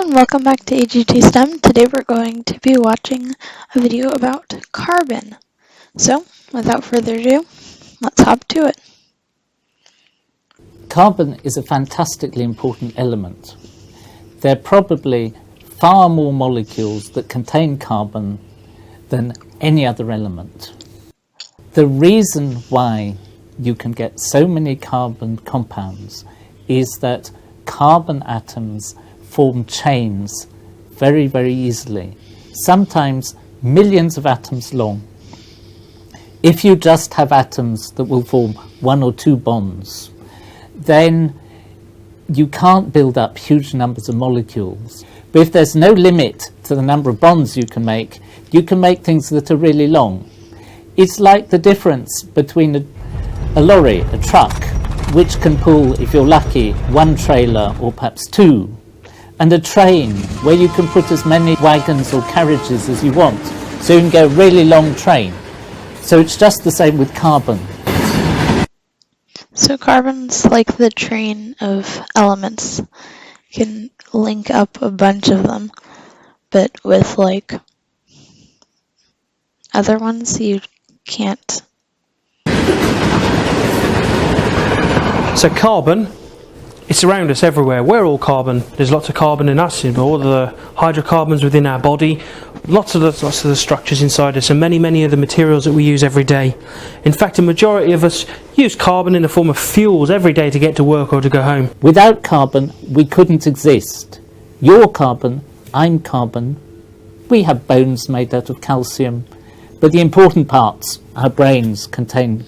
and welcome back to AGT STEM. Today we're going to be watching a video about carbon. So, without further ado, let's hop to it. Carbon is a fantastically important element. There are probably far more molecules that contain carbon than any other element. The reason why you can get so many carbon compounds is that carbon atoms form chains very, very easily, sometimes millions of atoms long. If you just have atoms that will form one or two bonds, then you can't build up huge numbers of molecules. But if there's no limit to the number of bonds you can make things that are really long. It's like the difference between a lorry, a truck, which can pull, if you're lucky, one trailer or perhaps two, and a train where you can put as many wagons or carriages as you want, so you can go a really long train. So it's just the same with carbon. So carbon's like the train of elements. You can link up a bunch of them, but with like other ones you can't. So carbon, it's around us everywhere. We're all carbon. There's lots of carbon in us, in all the hydrocarbons within our body, lots of the structures inside us, and many of the materials that we use every day. In fact, a majority of us use carbon in the form of fuels every day to get to work or to go home. Without carbon, we couldn't exist. You're carbon, I'm carbon. We have bones made out of calcium, but the important parts, our brains, contain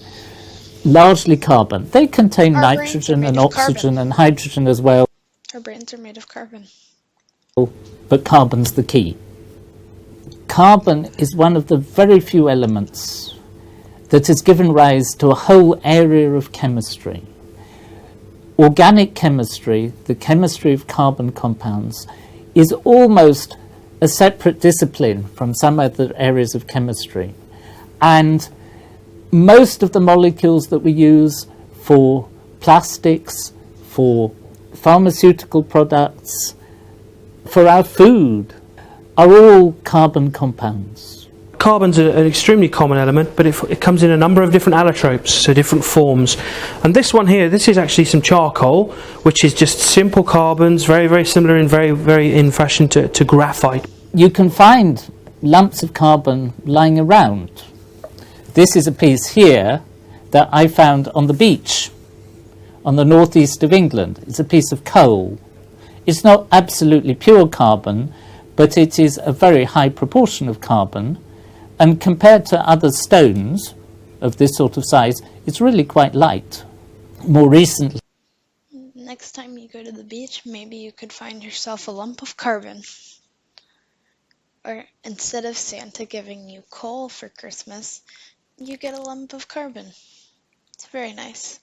largely carbon. They contain nitrogen and oxygen and hydrogen as well. Our brains are made of carbon. But carbon's the key. Carbon is one of the very few elements that has given rise to a whole area of chemistry. Organic chemistry, the chemistry of carbon compounds, is almost a separate discipline from some other areas of chemistry. And most of the molecules that we use for plastics, for pharmaceutical products, for our food, are all carbon compounds. Carbon's an extremely common element, but it comes in a number of different allotropes, so different forms. And this one here, this is actually some charcoal, which is just simple carbons, very similar and very in fashion to graphite. You can find lumps of carbon lying around. This is a piece here that I found on the beach on the northeast of England. It's a piece of coal. It's not absolutely pure carbon, but it is a very high proportion of carbon, and compared to other stones of this sort of size, it's really quite light. More recently, Next time you go to the beach, maybe you could find yourself a lump of carbon. Or instead of Santa giving you coal for Christmas, you get a lump of carbon. It's very nice.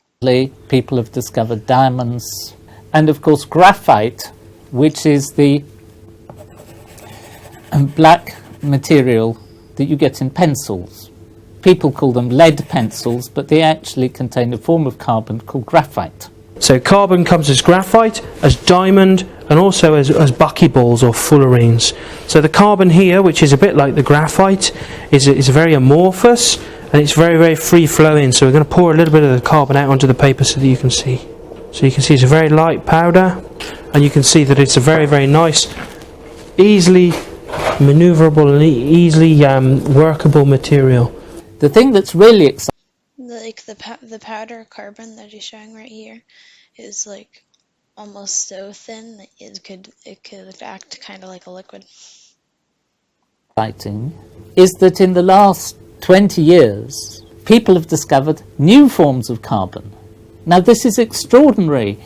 people have discovered diamonds, and of course graphite, which is the black material that you get in pencils. People call them lead pencils, but they actually contain a form of carbon called graphite. So carbon comes as graphite, as diamond, and also as buckyballs or fullerenes. So the carbon here, which is a bit like the graphite, is very amorphous, and it's very free flowing. So we're going to pour a little bit of the carbon out onto the paper so that you can see. So you can see it's a very light powder, and you can see that it's a very nice, easily maneuverable and easily workable material. The thing that's really exciting, Like the powder carbon that he's showing right here is like almost so thin that it could act kind of like a liquid. is that in the last 20 years, people have discovered new forms of carbon. Now this is extraordinary.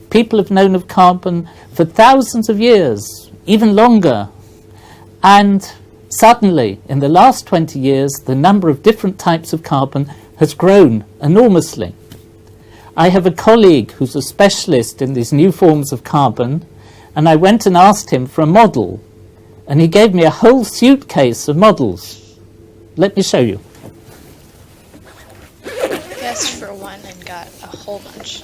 People have known of carbon for thousands of years, even longer. And suddenly, in the last 20 years, the number of different types of carbon has grown enormously. I have a colleague who's a specialist in these new forms of carbon, and I went and asked him for a model, and he gave me a whole suitcase of models. Let me show you. He asked for one and got a whole bunch.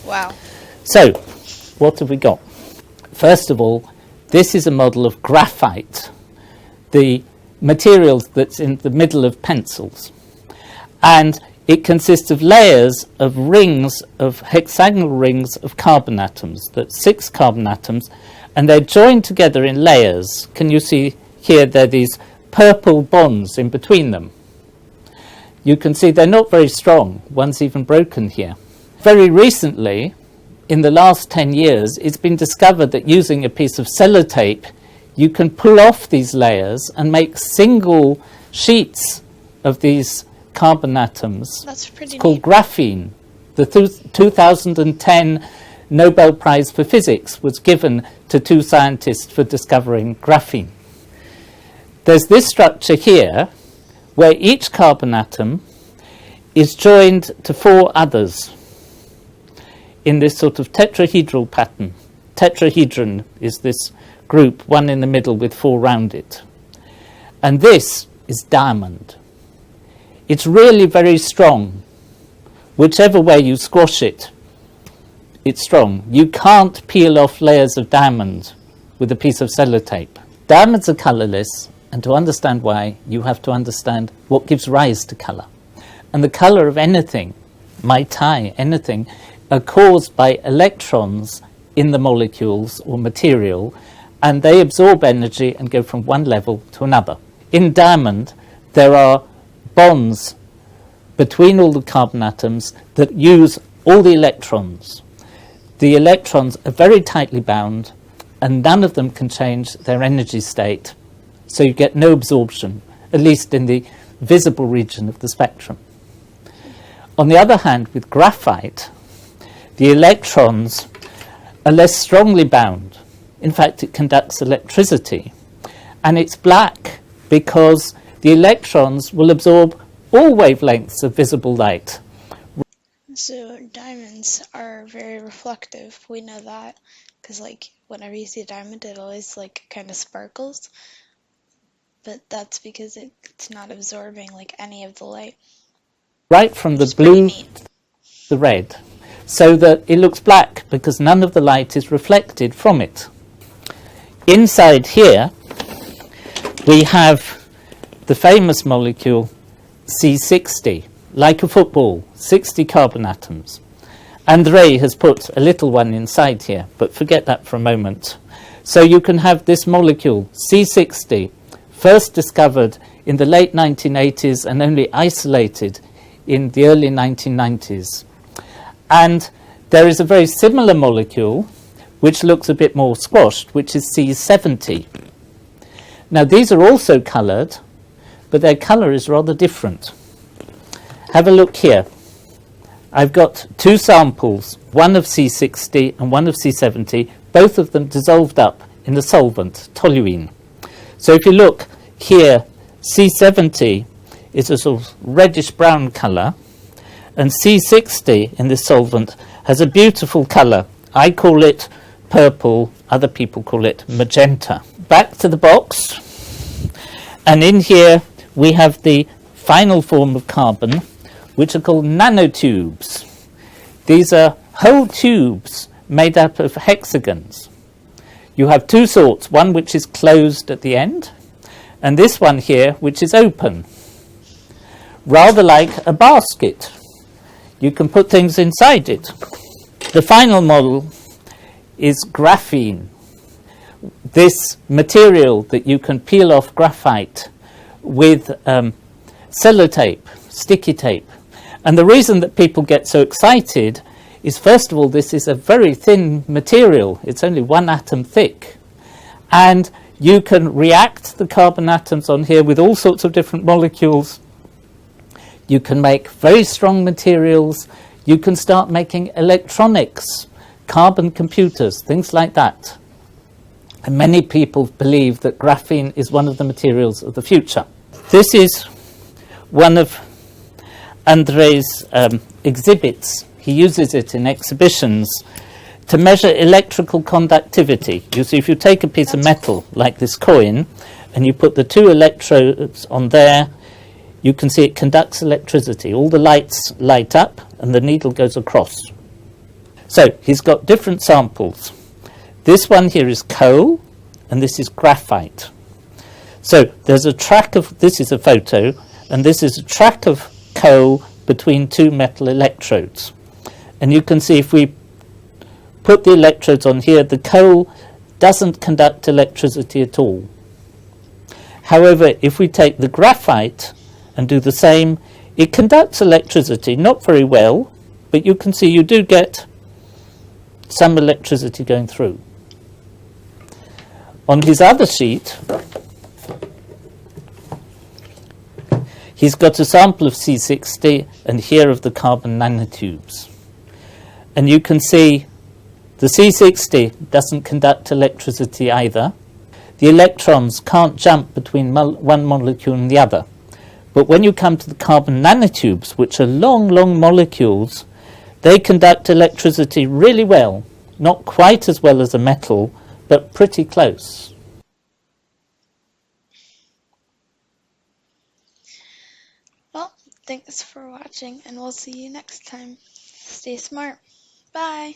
Wow. So, what have we got? First of all, this is a model of graphite, the material that's in the middle of pencils. And it consists of layers of rings, of hexagonal rings of carbon atoms. That's 6 carbon atoms, and they're joined together in layers. Can you see here there are these purple bonds in between them? You can see they're not very strong. One's even broken here. Very recently, in the last 10 years, it's been discovered that using a piece of sellotape, you can pull off these layers and make single sheets of these carbon atoms. That's pretty It's called neat. graphene. The 2010 Nobel Prize for Physics was given to 2 scientists for discovering graphene. There's this structure here where each carbon atom is joined to 4 others in this sort of tetrahedral pattern. Tetrahedron is this group, one in the middle with 4 round it. And this is diamond. It's really very strong. Whichever way you squash it, it's strong. You can't peel off layers of diamond with a piece of sellotape. Diamonds are colourless, and to understand why, you have to understand what gives rise to colour. And the colour of anything, mai tai, anything, are caused by electrons in the molecules or material, and they absorb energy and go from one level to another. In diamond, there are bonds between all the carbon atoms that use all the electrons. The electrons are very tightly bound, and none of them can change their energy state, so you get no absorption, at least in the visible region of the spectrum. On the other hand, with graphite, the electrons are less strongly bound. In fact, it conducts electricity, and it's black because the electrons will absorb all wavelengths of visible light. So diamonds are very reflective. We know that because, like, whenever you see a diamond, it always like kind of sparkles. But that's because it's not absorbing like any of the light. Right from the It's pretty blue neat. to the red, so that it looks black because none of the light is reflected from it. Inside here, we have the famous molecule C60, like a football, 60 carbon atoms. Andrei has put a little one inside here, but forget that for a moment. So you can have this molecule, C60, first discovered in the late 1980s and only isolated in the early 1990s. And there is a very similar molecule, which looks a bit more squashed, which is C70. Now these are also coloured, but their colour is rather different. Have a look here. I've got 2 samples, one of C60 and one of C70, both of them dissolved up in a solvent, toluene. So if you look here, C70 is a sort of reddish-brown colour, and C60 in this solvent has a beautiful colour. I call it purple, other people call it magenta. Back to the box, and in here we have the final form of carbon, which are called nanotubes. These are whole tubes made up of hexagons. You have 2 sorts, one which is closed at the end, and this one here which is open, rather like a basket. You can put things inside it. The final model is graphene, this material that you can peel off graphite with sellotape, sticky tape. And the reason that people get so excited is, first of all, this is a very thin material. It's only 1 atom thick. And you can react the carbon atoms on here with all sorts of different molecules. You can make very strong materials. You can start making electronics, carbon computers, things like that. And many people believe that graphene is one of the materials of the future. This is one of Andrei's exhibits. He uses it in exhibitions to measure electrical conductivity. You see, if you take a piece of metal like this coin and you put the 2 electrodes on there, you can see it conducts electricity. All the lights light up and the needle goes across. So he's got different samples. This one here is coal, and this is graphite. So there's a track of, this is a photo, and this is a track of coal between two metal electrodes. And you can see if we put the electrodes on here, the coal doesn't conduct electricity at all. However, if we take the graphite and do the same, it conducts electricity, not very well, but you can see you do get some electricity going through. On his other sheet, he's got a sample of C60 and here of the carbon nanotubes. And you can see the C60 doesn't conduct electricity either. The electrons can't jump between one molecule and the other. But when you come to the carbon nanotubes, which are long, long molecules, they conduct electricity really well. Not quite as well as a metal, but pretty close. Well, thanks for watching, and we'll see you next time. Stay smart. Bye.